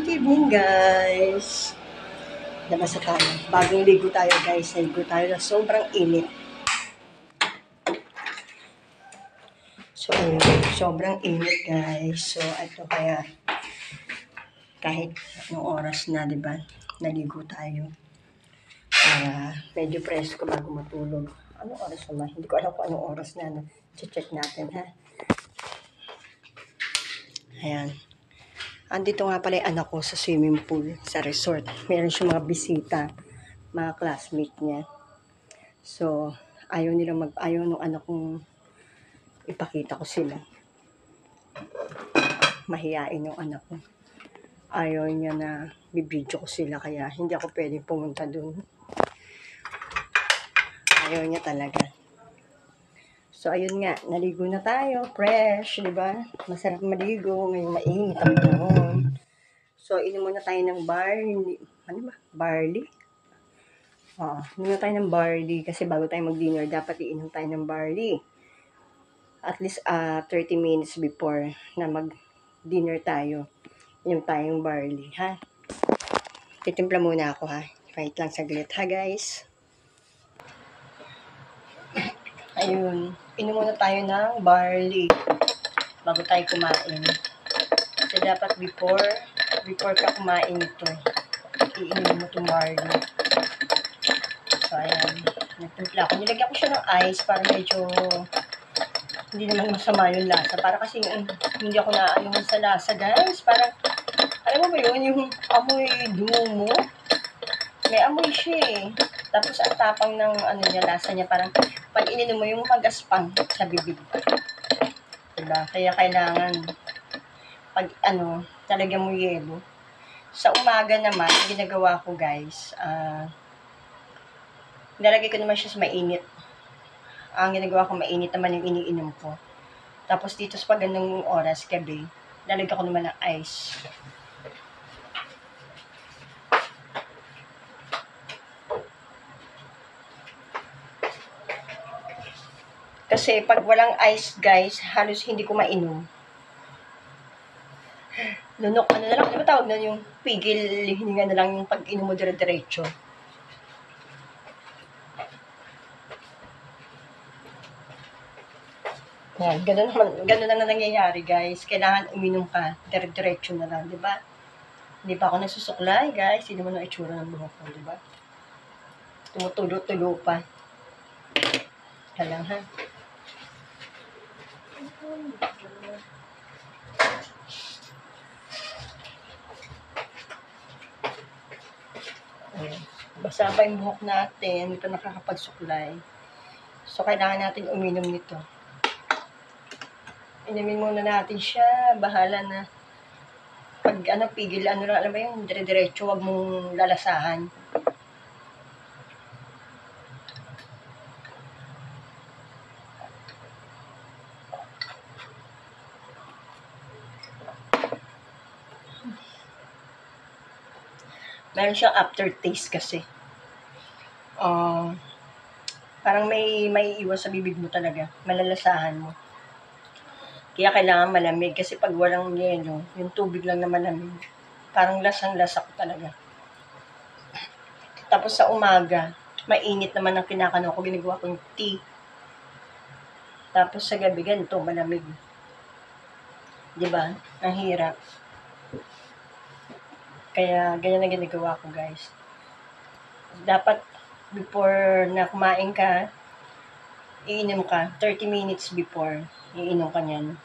evening, guys. Labas na tayo. Bagong ligo tayo, guys. Ligo tayo na sobrang init. So, sobrang init, guys. So, ito kaya kahit anong oras na, di ba? Naligo tayo. Para medyo presko bago matulog. Anong oras naman? Hindi ko alam kung anong oras na. No? Check natin, ha? Ayan. Andito nga pala yung anak ko sa swimming pool, sa resort. Meron siyang mga bisita, mga classmate niya. So, ayaw nung anak kong ipakita ko sila. Mahiyain yung anak ko. Ayaw niya na bibidyo ko sila, kaya hindi ako pwedeng pumunta dun. Ayaw niya talaga. So, ayun nga, naligo na tayo, fresh, di ba? Masarap maligo, ngayong mainit ang panahon. So, inom muna tayo ng barley. Ano ba? Barley? Inom tayo ng barley kasi bago tayo mag-dinner, dapat iinom tayo ng barley. At least 30 minutes before na mag-dinner tayo. Inom tayong barley, ha? Titimpla muna ako, ha? Wait lang saglit, ha, guys? Ayun. Inom muna tayo ng barley bago tayo kumain. So, dapat before ka kumain ito, iinom mo itong barley. So, ayan. Nagtimpla ako. Nilagyan ko siya ng ice para medyo hindi naman masama yung lasa. Para kasi hindi ako naaayon sa lasa, guys. Parang, alam mo ba yun? Yung amoy dumo mo. May amoy siya eh. Tapos ang tapang ng lasa niya. Parang pag ininom mo yung magaspang sa bibig. Diba? Kaya kailangan pag talagyan mo yelo. Sa umaga naman, ginagawa ko, guys, nilalagay ko naman siya sa mainit. Ang ginagawa ko, mainit naman yung iniinom ko. Tapos dito sa pag ganung oras, gabi, lalagyan ko naman ng ice. Kasi pag walang ice, guys, halos hindi ko mainom. Lunok, na lang, di ba tawag na yung pigil, hininga na lang yung pag-inom mo dire-diretso. Yan, ganun lang na nangyayari, guys. Kailangan uminom ka, dire-diretso na lang, di ba? Hindi pa ako nasusuklay, guys. Hindi mo na itsura ng buhok ko, di ba? Tumutulo-tulo pa. Kailangan, ha? Ayan. Basa pa yung buhok natin, ito nakakapagsuklay. So, kailangan natin uminom nito. Inumin muna natin siya, bahala na. Pag pigil, alam ba yung dire-diretso, wag mong lalasahan. Meron siyang aftertaste kasi. Parang may iwas sa bibig mo talaga. Malalasahan mo. Kaya kailangan malamig kasi pag walang yelo, yung tubig lang na malamig, parang lasang-lasa ko talaga. Tapos sa umaga, mainit naman ang kinakano ko, ginagawa ko yung tea. Tapos sa gabi, ganito, malamig. Diba? Ang hirap. Kaya ganyan na ginagawa ko, guys. Dapat before na kumain ka, iinom ka, 30 minutes before, iinom ka niyan.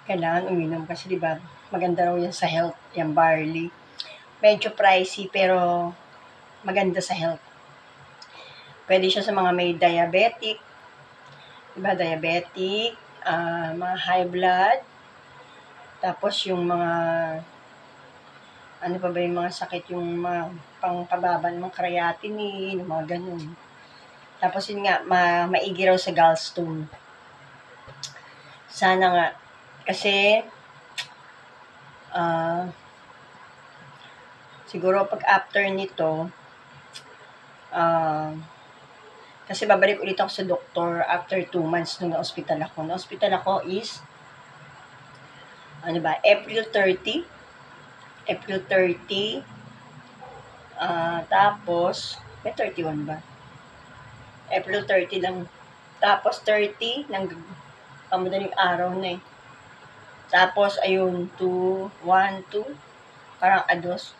Kailangan uminom kasi diba, maganda raw yan sa health, yung barley. Medyo pricey pero maganda sa health. Pwede siya sa mga may diabetic, diba, diabetic, mga high blood, tapos yung mga, ano pa ba yung mga sakit, yung mga pangpababa ng creatinine, mga ganun. Tapos yun nga, maigi raw sa gallstone. Sana nga, kasi, Siguro pag after nito, kasi babalik ulit ako sa doktor after 2 months nung na-hospital ako. Na-hospital ako is, April 30. April 30, tapos, may 31 ba? April 30 lang. Tapos 30, ng pamadaling araw na eh. Tapos, ayun, 2, 1, 2, parang ados.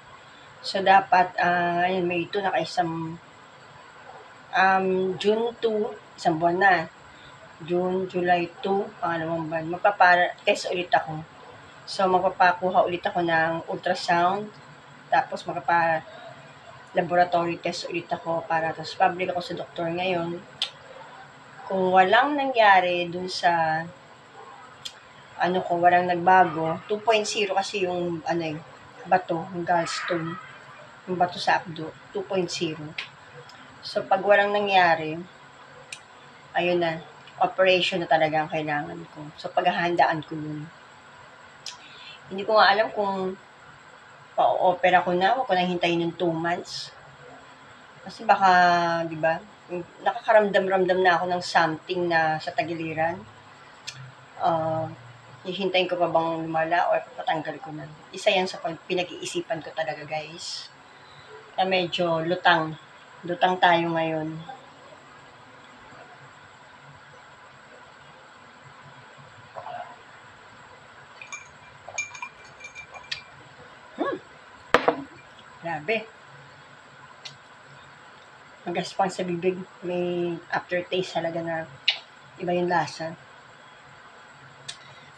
So, dapat, ayun, May 2, nakaisang, June 2, isang buwan na. June, July 2, pangalawang buwan. Magpapa-test ulit ako. So, magpapakuha ulit ako ng ultrasound. Tapos, magpapa-laboratory test ulit ako para tapos public ako sa doktor ngayon. Kung walang nangyari dun sa walang nagbago, 2.0 kasi yung bato, yung gallstone, yung bato sa abdo, 2.0. So, pag walang nangyari, ayun na, operation na talaga ang kailangan ko. So, paghahandaan ko yun. Hindi ko nga alam kung pa-opera ko na, huwag ko nang hintayin ng 2 months. Kasi baka, di ba, nakakaramdam-ramdam na ako ng something na sa tagiliran. Hihintayin ko pa bang lumala or patanggal ko na. Isa yan sa pinag-iisipan ko talaga, guys. Na medyo lutang tayo ngayon. Grabe. Magaspang sa bibig. May aftertaste talaga na iba yung lasa.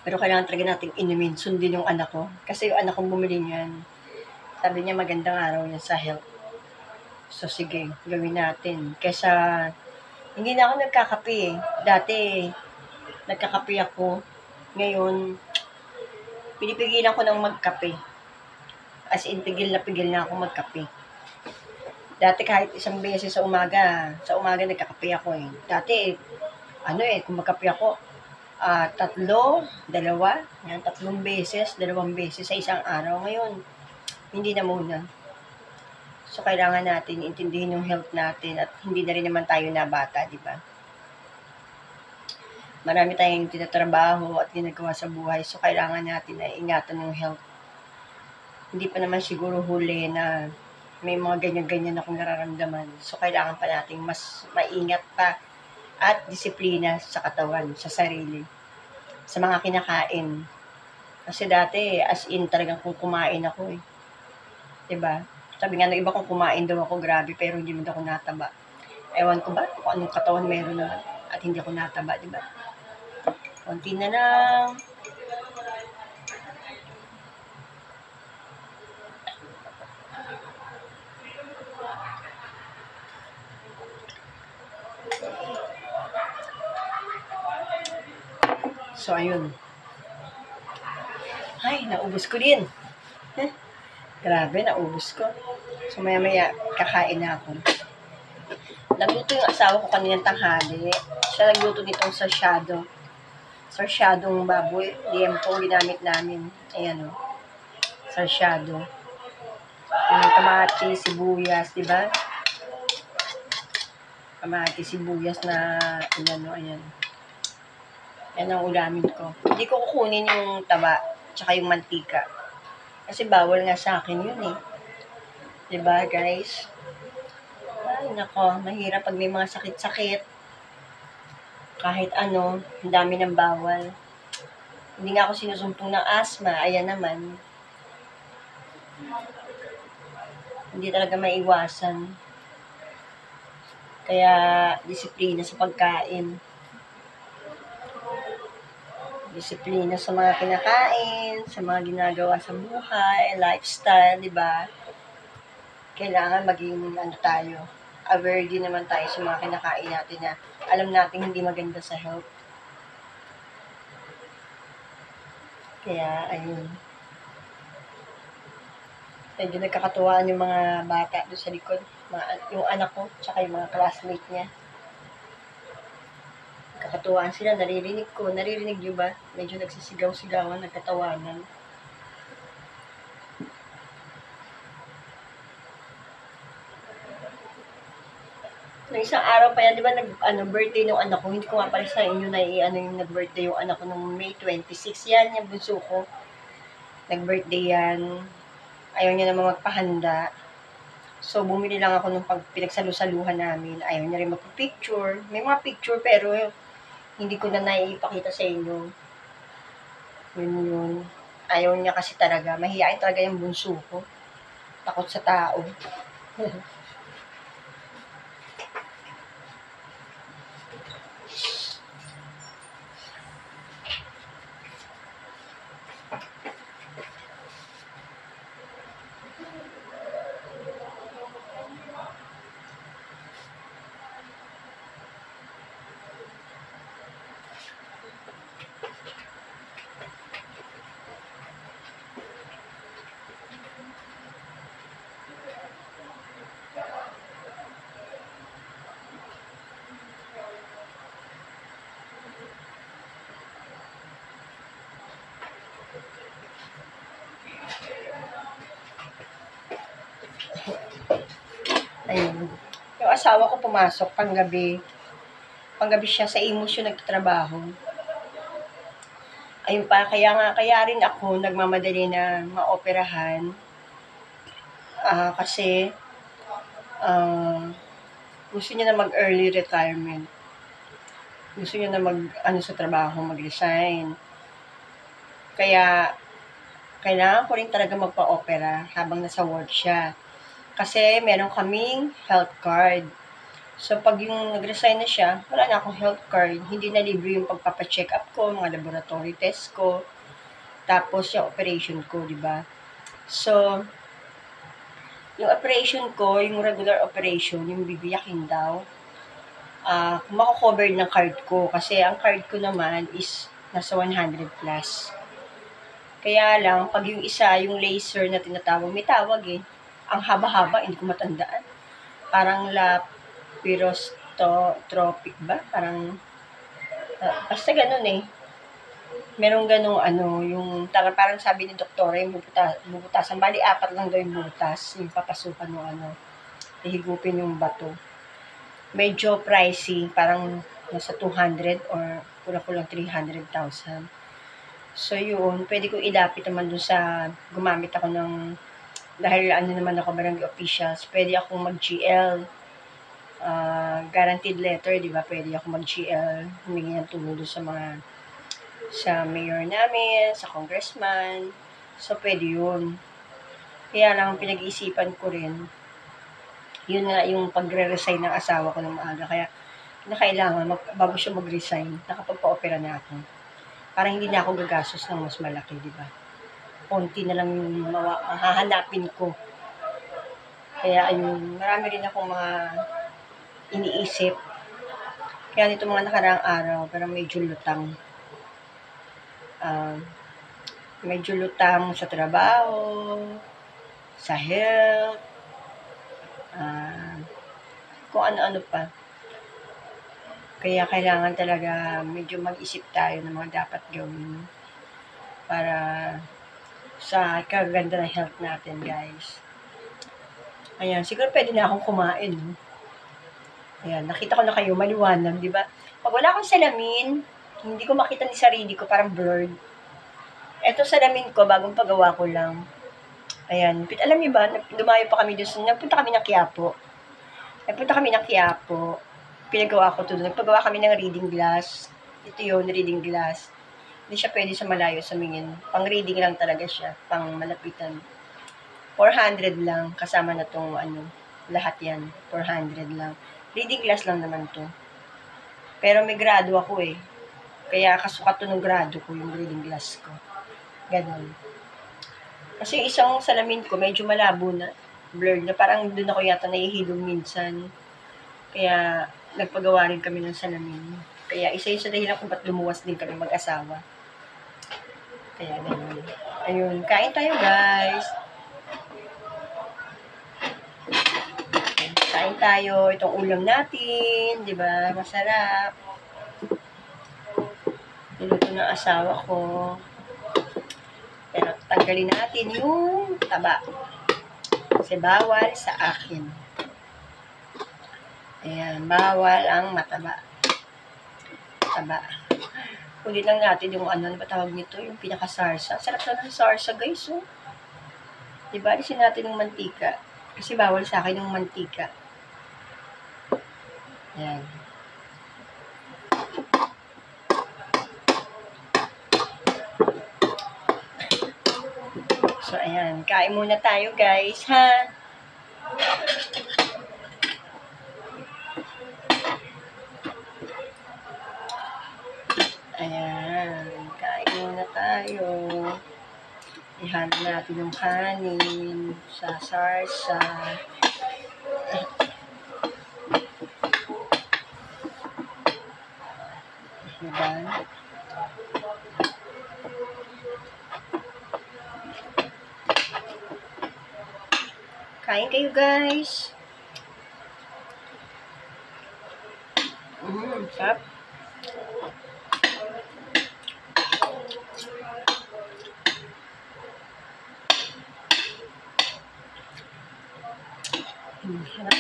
Pero kailangan talaga nating inumin. Sundin yung anak ko. Kasi yung anak kong bumili niyan. Sabi niya magandang araw niya sa health. So sige, gawin natin. Kesa hindi na ako nagkakape eh. Dati, nagkakape ako. Ngayon, pinipigilan ko ng magkape. As in, pigil na ako magkape. Dati kahit isang beses sa umaga nagkakape ako eh. Dati, kung magkape ako, 3, 2, 3 beses, 2 beses sa isang araw. Ngayon, hindi na muna. So, kailangan natin intindihin yung health natin at hindi na rin naman tayo na bata, di ba? Marami tayong tinatrabaho at ginagawa sa buhay. So, kailangan natin na ingatan yung health. Hindi pa naman siguro huli na may mga ganyan-ganyan akong nararamdaman. So, kailangan pa natin mas maingat pa at disiplina sa katawan, sa sarili, sa mga kinakain. Kasi dati, as in, talagang kung kumain ako eh. Diba? Sabi nga ng iba kung kumain daw ako, grabe, pero hindi mo daw ako nataba. Ewan ko ba kung anong katawan meron naman at hindi ako nataba, diba? Konti na lang. So, ayun. Ay, naubos ko din. Grabe, naubos ko. So, maya-maya, kakain na ako. Nagluto yung asawa ko kaninang tanghali. Siya nagluto nitong sarsyado. Sarsyadong baboy. Liempo ginamit namin. Ayan o. Sarsyado. May kamati, sibuyas, diba? Kamati, sibuyas na, ayan. Yan ang ulamin ko. Hindi ko kukunin yung taba, tsaka yung mantika. Kasi bawal nga sa akin yun eh. Diba, guys? Ay, nako, mahirap pag may mga sakit-sakit. Kahit ang dami ng bawal. Hindi nga ako sinusumpong ng asthma, ayan naman. Hindi talaga maiwasan. Kaya, disiplina sa pagkain. Disiplina sa mga kinakain, sa mga ginagawa sa buhay, lifestyle, di ba? Kailangan maging tayo, aware din naman tayo sa mga kinakain natin na alam natin hindi maganda sa health. Kaya, ayun. Medyo nagkakatuwaan yung mga bata doon sa likod. Yung anak ko, tsaka yung mga classmate niya. Kakatuwaan sila, naririnig ko. Naririnig nyo ba? Medyo nagsisigaw-sigawan, nagkatawanan. Yung isang araw pa yan, di ba, birthday ng anak ko, hindi ko nga pala sa inyo na yung nag-birthday yung anak ko nung May 26, yan, yung bunso ko. Nag-birthday yan. Ayaw niya naman magpahanda. So, bumili lang ako nung pinagsalusaluhan namin. Ayaw niya rin magpa-picture. May mga picture pero hindi ko na naipakita sa inyo. Yun. Ayaw niya kasi talaga. Mahihain talaga yung bunso ko. Takot sa tao. Ayun. Yung asawa ko pumasok panggabi. Panggabi siya sa Imus yung nagtatrabaho. Ayun pa, kaya rin ako nagmamadali na maoperahan. Kasi gusto niya na mag-early retirement. Gusto niya na sa trabaho, mag-resign. Kaya, kailangan ko rin talaga magpa-opera habang nasa work siya. Kasi meron kaming health card. So, pag yung nag-resign na siya, wala na akong health card. Hindi na libre yung pagpapacheck up ko, mga laboratory test ko, tapos yung operation ko, di ba? So, yung operation ko, yung regular operation, yung bibiyakin daw, mako-cover ng card ko. Kasi ang card ko naman is nasa 100 plus. Kaya lang, pag yung isa, yung laser na tinatawag, may tawag eh. Ang haba-haba, hindi ko matandaan. Parang laparoscopic ba? Parang, basta ganun eh. Merong ganung yung parang sabi ni doktora, yung bubutasan. Bali, 4 lang daw yung butas, yung papasukan ng ihigupin yung bato. Medyo pricey, parang nasa 200 or kulang-kulang 300,000. So yun, pwede ko ilapit naman dun sa, gumamit ako ng, dahil naman ako barangay officials, pwede ako mag-GL, guaranteed letter, di ba? Pwede ako mag-GL, humingi ng tulong dun sa mayor namin, sa congressman. So, pwede yun. Kaya lang, pinag-iisipan ko rin, yun nga yung pagre-resign ng asawa ko ng maaga. Kaya, kailangan, bago siya mag-resign, nakapagpa-opera na ako. Para hindi na ako gagastos ng mas malaki, di ba? Konti na lang yung hahanapin ko. Kaya, ayun, marami rin akong mga iniisip. Kaya nito mga nakaraang araw, parang medyo lutang. Medyo lutang sa trabaho, sa health, kung ano-ano pa. Kaya kailangan talaga medyo mag-isip tayo ng mga dapat gawin para sa kaganda ng health natin, guys. Ayan, siguro pwede na akong kumain. Ayan, nakita ko na kayo, maliwanag, di ba? Pag wala akong salamin, hindi ko makita ni sarili ko, parang blurred. Eto salamin ko, bagong pagawa ko lang. Ayan, alam niyo ba, dumayo pa kami doon, nagpunta kami ng Quiapo. Pinagawa ko doon, nagpagawa kami ng reading glass. Ito yun, reading glass. Hindi siya pwede sa malayo sa mingin. Pang reading lang talaga siya, pang malapitan. 400 lang, kasama na tong lahat yan, 400 lang. Reading glass lang naman to. Pero may grado ako eh. Kaya kasukat to ng grado ko, yung reading glass ko. Ganon. Kasi isang salamin ko, medyo malabo na. Blurred na. Parang doon ako yata nahihilong minsan. Kaya nagpagawa rin kami ng salamin. Kaya isa yun sa dahilan kung ba't lumuwas din kami mag-asawa. Kaya ganon. Ayun, kain tayo guys. Kain tayo. Itong ulam natin. Diba? Masarap. Niluto ng asawa ko. Pero tanggalin natin yung taba. Kasi bawal sa akin. Ayan, bawal ang mataba. Taba. Kunin lang natin yung ano ba tawag nito, yung pinaka-sarsa. Sarap na ng sarsa, guys, oh. Diba, alisin natin yung mantika. Kasi bawal sa akin yung mantika. Ayan. So, ayan. Kain muna tayo, guys, ha? Ayan. Kain muna tayo. Ihalo natin yung kanin sa sarsa. Diba? Kain kayo, guys. Sarap. Sarap.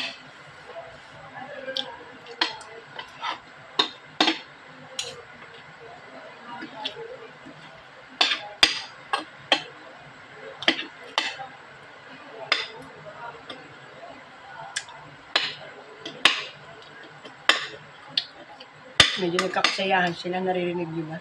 Medyo nagkakasayahan sila, naririnig nyo ba?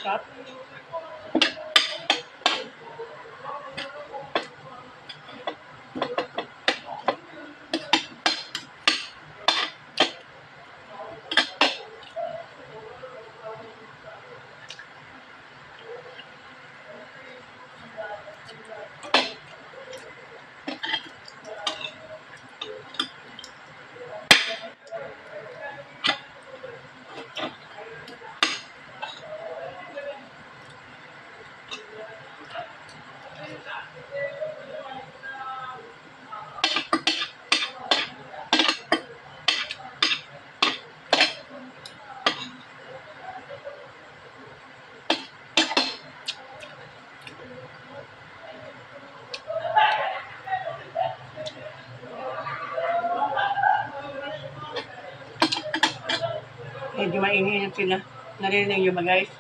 Sarap. Medyo mainit sila. Narinig nyo ba, guys?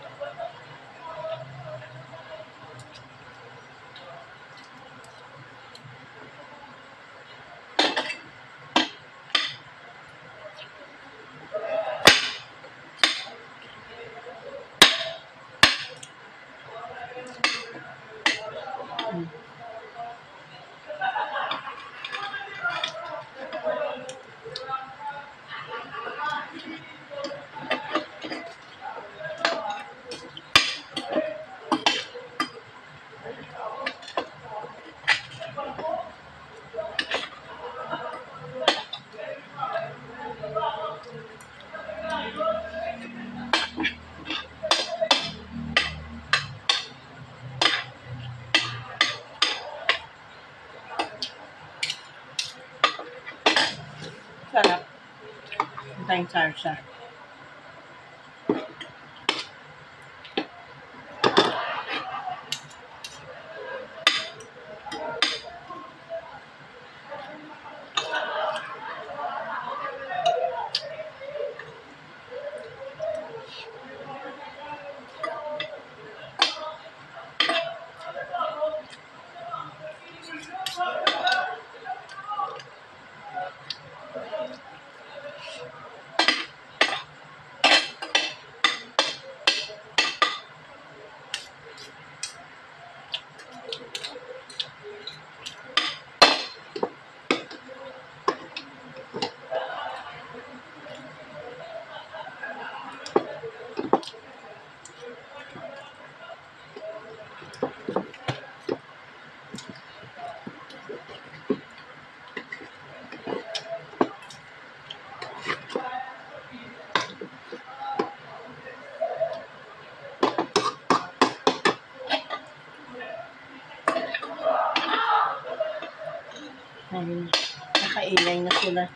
Sarap. Ang tayong sarsa. sila.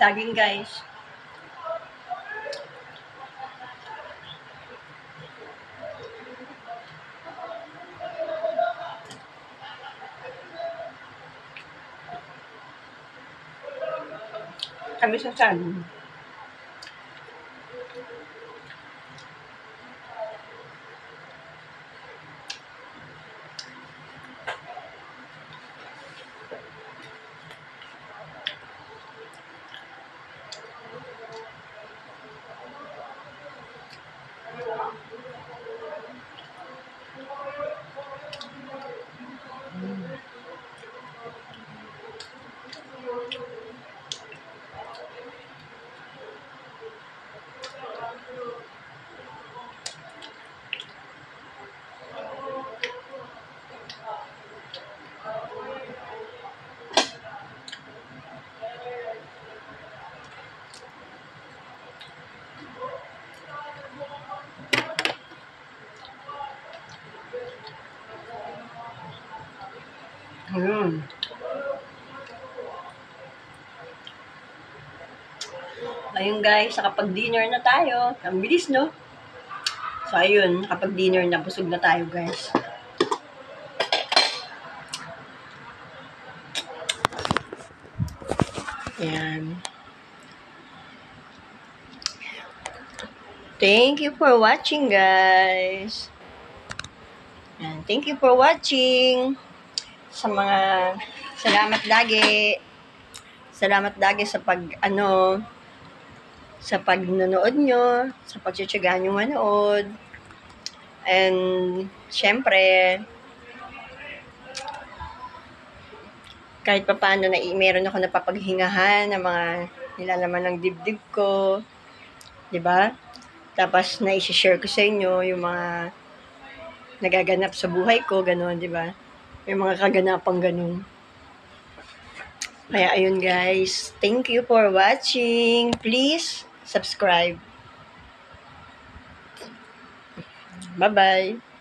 Saging guys. Kami sa saging. Ayun guys, nakapag-dinner na tayo. Ang bilis, no? So, ayun, nakapag-dinner na. Busog na tayo, guys. Ayan. Thank you for watching, guys. Ayan, thank you for watching. Sa mga, salamat lagi. Salamat lagi sa sa pagnonood nyo, sa pagtsatsaga nyo manood. And, syempre, kahit pa paano na meron ako napapaghingahan ng mga nilalaman ng dibdib ko. 'Di ba? Tapos na-share ko sa inyo yung mga nagaganap sa buhay ko, gano'n, 'di ba? May mga kaganapang gano'n. Kaya ayun guys, thank you for watching. Please subscribe. Bye-bye.